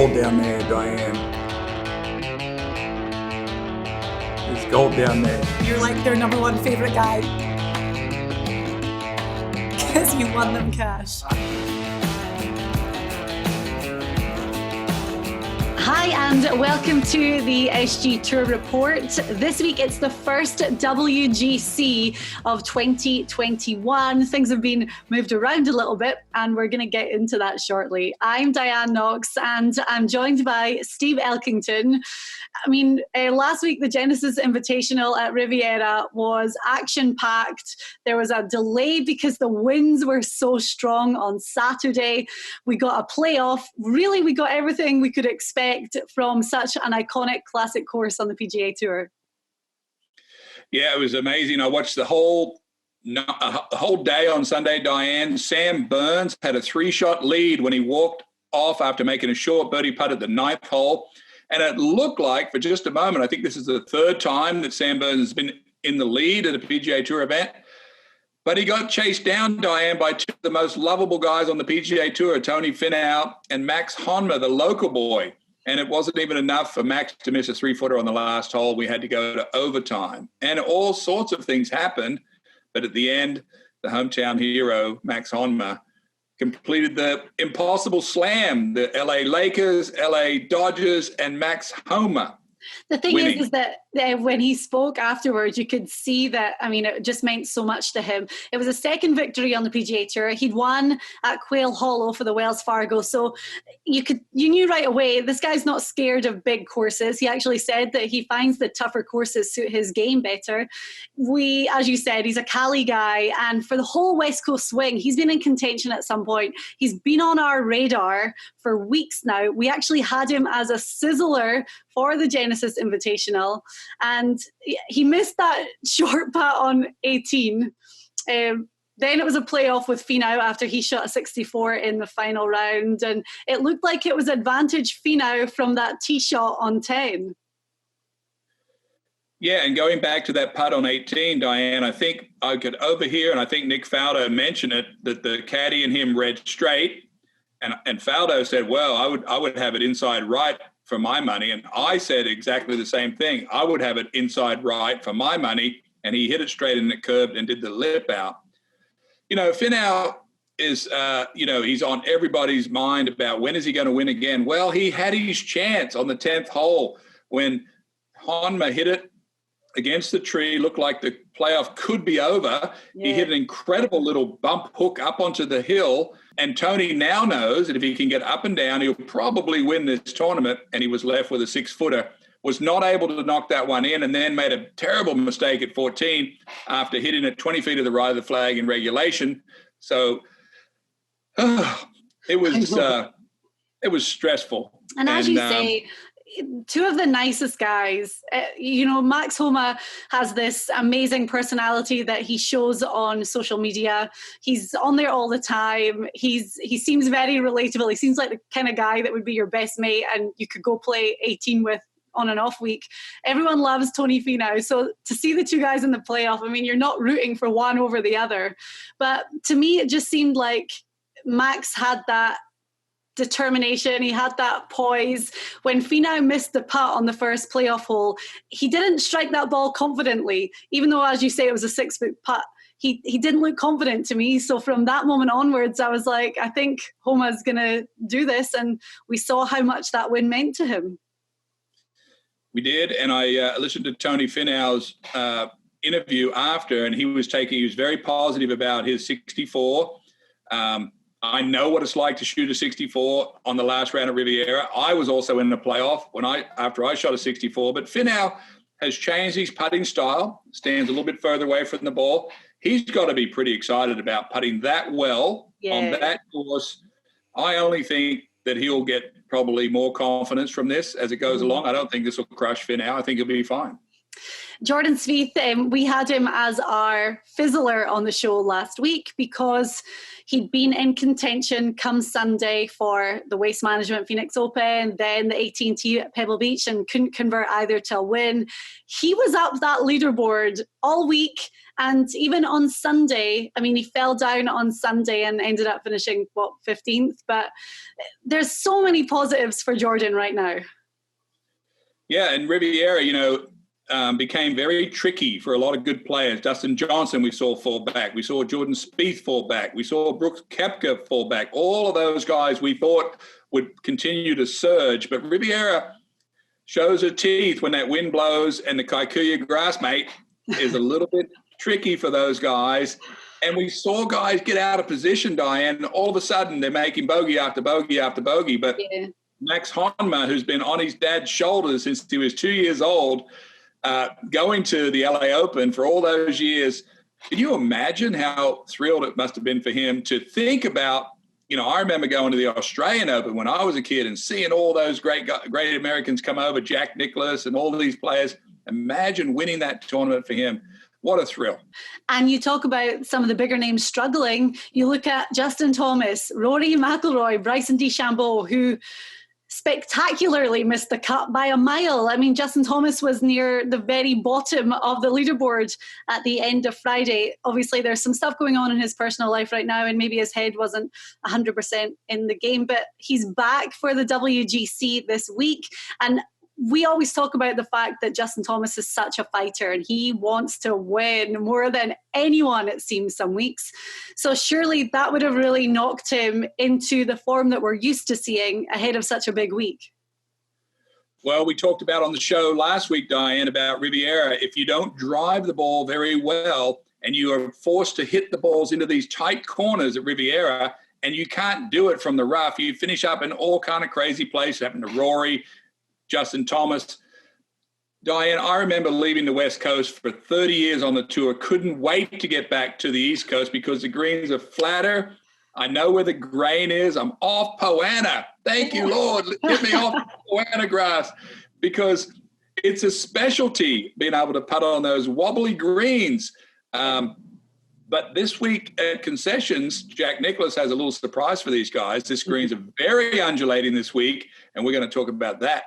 gold down there, Diane. There's gold down there. You're like their number one favorite guy. Because you won them cash. Hi and welcome to the SG Tour Report. This week it's the first WGC of 2021. Things have been moved around a little bit and we're going to get into that shortly. I'm Diane Knox and I'm joined by Steve Elkington. Last week the Genesis Invitational at Riviera was action-packed. There was a delay because the winds were so strong on Saturday. We got a playoff. Really, we got everything we could expect from such an iconic classic course on the PGA Tour. Yeah, it was amazing. I watched the whole day on Sunday, Diane. Sam Burns had a 3-shot lead when he walked off after making a short birdie putt at the 9th hole. And it looked like, for just a moment, I think this is the third time that Sam Burns has been in the lead at a PGA Tour event. But he got chased down, Diane, by two of the most lovable guys on the PGA Tour, Tony Finau and Max Homa, the local boy. And it wasn't even enough for Max to miss a 3-footer on the last hole. We had to go to overtime. And all sorts of things happened. But at the end, the hometown hero, Max Homa, completed the impossible slam. The LA Lakers, LA Dodgers, and Max Homa. The thing is that when he spoke afterwards, you could see that, it just meant so much to him. It was a second victory on the PGA Tour. He'd won at Quail Hollow for the Wells Fargo. So you knew right away, this guy's not scared of big courses. He actually said that he finds the tougher courses suit his game better. As you said, he's a Cali guy. And for the whole West Coast swing, he's been in contention at some point. He's been on our radar for weeks now. We actually had him as a sizzler for the Genesis Invitational. And he missed that short putt on 18. Then it was a playoff with Finau after he shot a 64 in the final round. And it looked like it was advantage Finau from that tee shot on 10. Yeah, and going back to that putt on 18, Diane, I think I could overhear, and I think Nick Faldo mentioned it, that the caddy and him read straight. And Faldo said, well, I would have it inside right for my money. And I said exactly the same thing. I would have it inside right for my money. And he hit it straight and it curved and did the lip out. Finau is, he's on everybody's mind about when is he going to win again. Well, he had his chance on the 10th hole when Honma hit it against the tree, looked like the playoff could be over. Yeah. He hit an incredible little bump hook up onto the hill. And Tony now knows that if he can get up and down, he'll probably win this tournament. And he was left with a 6-footer, was not able to knock that one in, and then made a terrible mistake at 14 after hitting it 20 feet to the right of the flag in regulation. So it was stressful. And as you say, two of the nicest guys. Max Homa has this amazing personality that he shows on social media. He's on there all the time. He seems very relatable. He seems like the kind of guy that would be your best mate and you could go play 18 with on an off week. Everyone loves Tony Finau. So to see the two guys in the playoff, you're not rooting for one over the other. But to me, it just seemed like Max had that determination. He had that poise. When Finau missed the putt on the first playoff hole, he didn't strike that ball confidently, even though, as you say, it was a 6-foot putt. He didn't look confident to me. So from that moment onwards, I was like, I think Homa's going to do this. And we saw how much that win meant to him. We did. And I listened to Tony Finau's interview after, and he was very positive about his 64. I know what it's like to shoot a 64 on the last round of Riviera. I was also in the playoff after I shot a 64, but Finau has changed his putting style, stands a little bit further away from the ball. He's got to be pretty excited about putting that well on that course. I only think that he'll get probably more confidence from this as it goes along. I don't think this will crush Finau. I think he'll be fine. Jordan Spieth, we had him as our fizzler on the show last week because he'd been in contention come Sunday for the Waste Management Phoenix Open, then the AT&T at Pebble Beach, and couldn't convert either to a win. He was up that leaderboard all week. And even on Sunday, I mean, he fell down on Sunday and ended up finishing, 15th? But there's so many positives for Jordan right now. Yeah, and Riviera, became very tricky for a lot of good players. Dustin Johnson, we saw fall back. We saw Jordan Spieth fall back. We saw Brooks Koepka fall back. All of those guys we thought would continue to surge. But Riviera shows her teeth when that wind blows, and the Kikuyu grass, mate, is a little bit tricky for those guys. And we saw guys get out of position, Diane, and all of a sudden they're making bogey after bogey after bogey. But yeah. Max Homa, who's been on his dad's shoulders since he was 2 years old, going to the LA Open for all those years, can you imagine how thrilled it must have been for him to think about, I remember going to the Australian Open when I was a kid and seeing all those great Americans come over, Jack Nicklaus and all of these players. Imagine winning that tournament for him. What a thrill. And you talk about some of the bigger names struggling. You look at Justin Thomas, Rory McIlroy, Bryson DeChambeau, who spectacularly missed the cut by a mile. I mean, Justin Thomas was near the very bottom of the leaderboard at the end of Friday. Obviously, there's some stuff going on in his personal life right now, and maybe his head wasn't 100% in the game, but he's back for the WGC this week. And we always talk about the fact that Justin Thomas is such a fighter and he wants to win more than anyone, it seems, some weeks. So surely that would have really knocked him into the form that we're used to seeing ahead of such a big week. Well, we talked about on the show last week, Diane, about Riviera. If you don't drive the ball very well and you are forced to hit the balls into these tight corners at Riviera and you can't do it from the rough, you finish up in all kind of crazy places. Happened to Rory, Justin Thomas. Diane, I remember leaving the West Coast for 30 years on the tour. Couldn't wait to get back to the East Coast because the greens are flatter. I know where the grain is. I'm off Poana. Thank you, Lord. Get me off Poana grass because it's a specialty being able to putt on those wobbly greens. But this week at Concessions, Jack Nicklaus has a little surprise for these guys. This greens are very undulating this week, and we're going to talk about that.